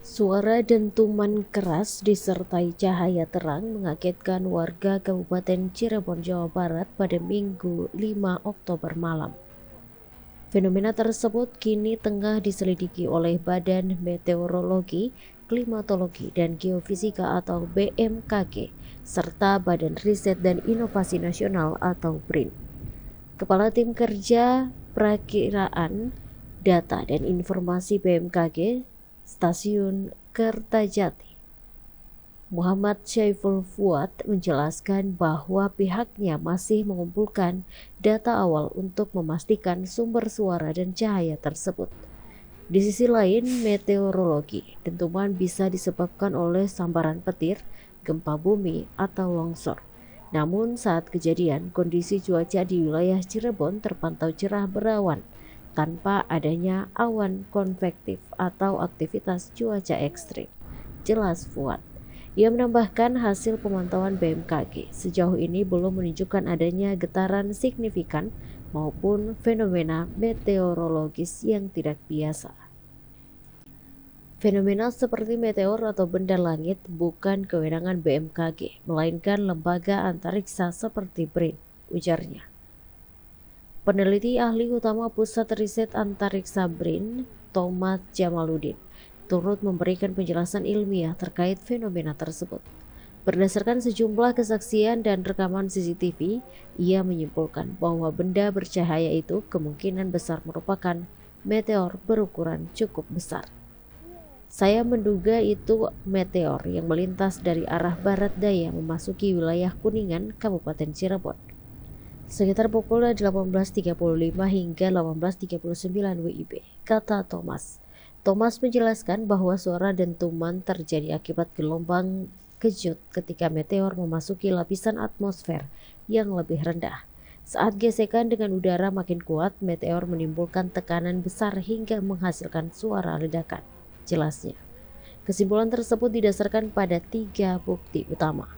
Suara dentuman keras disertai cahaya terang mengagetkan warga Kabupaten Cirebon, Jawa Barat pada Minggu 5 Oktober malam. Fenomena tersebut kini tengah diselidiki oleh Badan Meteorologi, Klimatologi, dan Geofisika atau BMKG, serta Badan Riset dan Inovasi Nasional atau BRIN. Kepala Tim Kerja Perakiraan Data dan Informasi BMKG Stasiun Kertajati, Muhammad Syaiful Fuad, menjelaskan bahwa pihaknya masih mengumpulkan data awal untuk memastikan sumber suara dan cahaya tersebut. Di sisi lain, meteorologi dentuman bisa disebabkan oleh sambaran petir, gempa bumi, atau longsor. Namun saat kejadian, kondisi cuaca di wilayah Cirebon terpantau cerah berawan tanpa adanya awan konvektif atau aktivitas cuaca ekstrim, jelas Fuad. Ia menambahkan hasil pemantauan BMKG sejauh ini belum menunjukkan adanya getaran signifikan maupun fenomena meteorologis yang tidak biasa. Fenomena seperti meteor atau benda langit bukan kewenangan BMKG, melainkan lembaga antariksa seperti BRIN, ujarnya. Peneliti ahli utama Pusat Riset Antariksa BRIN, Thomas Jamaluddin, turut memberikan penjelasan ilmiah terkait fenomena tersebut. Berdasarkan sejumlah kesaksian dan rekaman CCTV, ia menyimpulkan bahwa benda bercahaya itu kemungkinan besar merupakan meteor berukuran cukup besar. Saya menduga itu meteor yang melintas dari arah barat daya memasuki wilayah Kuningan, Kabupaten Cirebon, sekitar pukul 18.35 hingga 18.39 WIB, kata Thomas. Thomas menjelaskan bahwa suara dentuman terjadi akibat gelombang kejut ketika meteor memasuki lapisan atmosfer yang lebih rendah. Saat gesekan dengan udara makin kuat, meteor menimbulkan tekanan besar hingga menghasilkan suara ledakan, jelasnya. Kesimpulan tersebut didasarkan pada 3 bukti utama.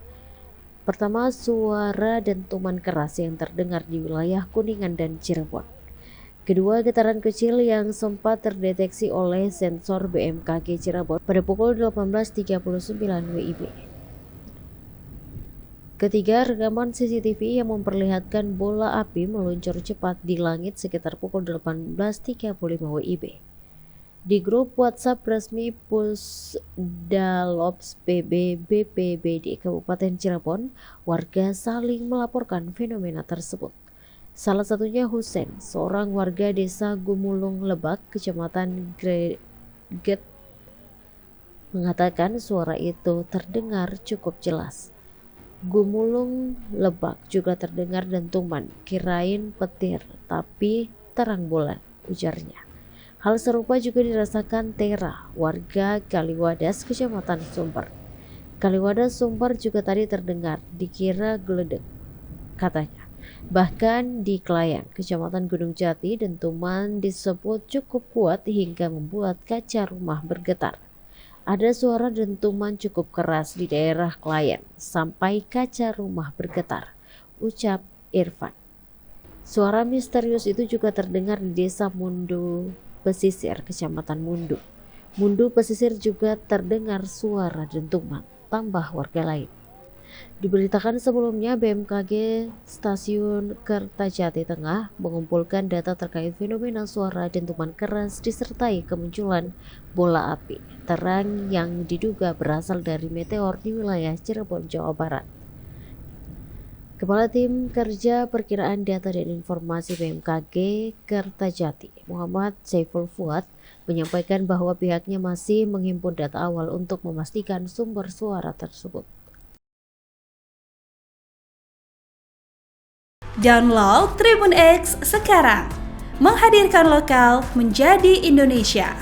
Pertama, suara dentuman keras yang terdengar di wilayah Kuningan dan Cirebon. Kedua, getaran kecil yang sempat terdeteksi oleh sensor BMKG Cirebon pada pukul 18.39 WIB. Ketiga, rekaman CCTV yang memperlihatkan bola api meluncur cepat di langit sekitar pukul 18.35 WIB. Di grup WhatsApp resmi Pusdalops PB BPBD Kabupaten Cirebon, warga saling melaporkan fenomena tersebut. Salah satunya Husein, seorang warga desa Gumulung Lebak, Kecamatan Greget, mengatakan suara itu terdengar cukup jelas. Gumulung Lebak juga terdengar dentuman, kirain petir, tapi terang bulan, ujarnya. Hal serupa juga dirasakan Tera, warga Kaliwadas, Kecamatan Sumber. Kaliwadas Sumber juga tadi terdengar, dikira geledek, katanya. Bahkan di Klayan, Kecamatan Gunung Jati, dentuman disebut cukup kuat hingga membuat kaca rumah bergetar. Ada suara dentuman cukup keras di daerah Klayan sampai kaca rumah bergetar, ucap Irfan. Suara misterius itu juga terdengar di desa Mundu Pesisir, Kecamatan Mundu. Mundu Pesisir juga terdengar suara dentuman, tambah warga lain. Diberitakan sebelumnya, BMKG Stasiun Kertajati Tengah mengumpulkan data terkait fenomena suara dentuman keras disertai kemunculan bola api terang yang diduga berasal dari meteor di wilayah Cirebon, Jawa Barat. Kepala Tim Kerja Perkiraan Data dan Informasi BMKG Kertajati, Muhammad Syaiful Fuad, menyampaikan bahwa pihaknya masih menghimpun data awal untuk memastikan sumber suara tersebut. Download Tribun X sekarang, menghadirkan lokal menjadi Indonesia.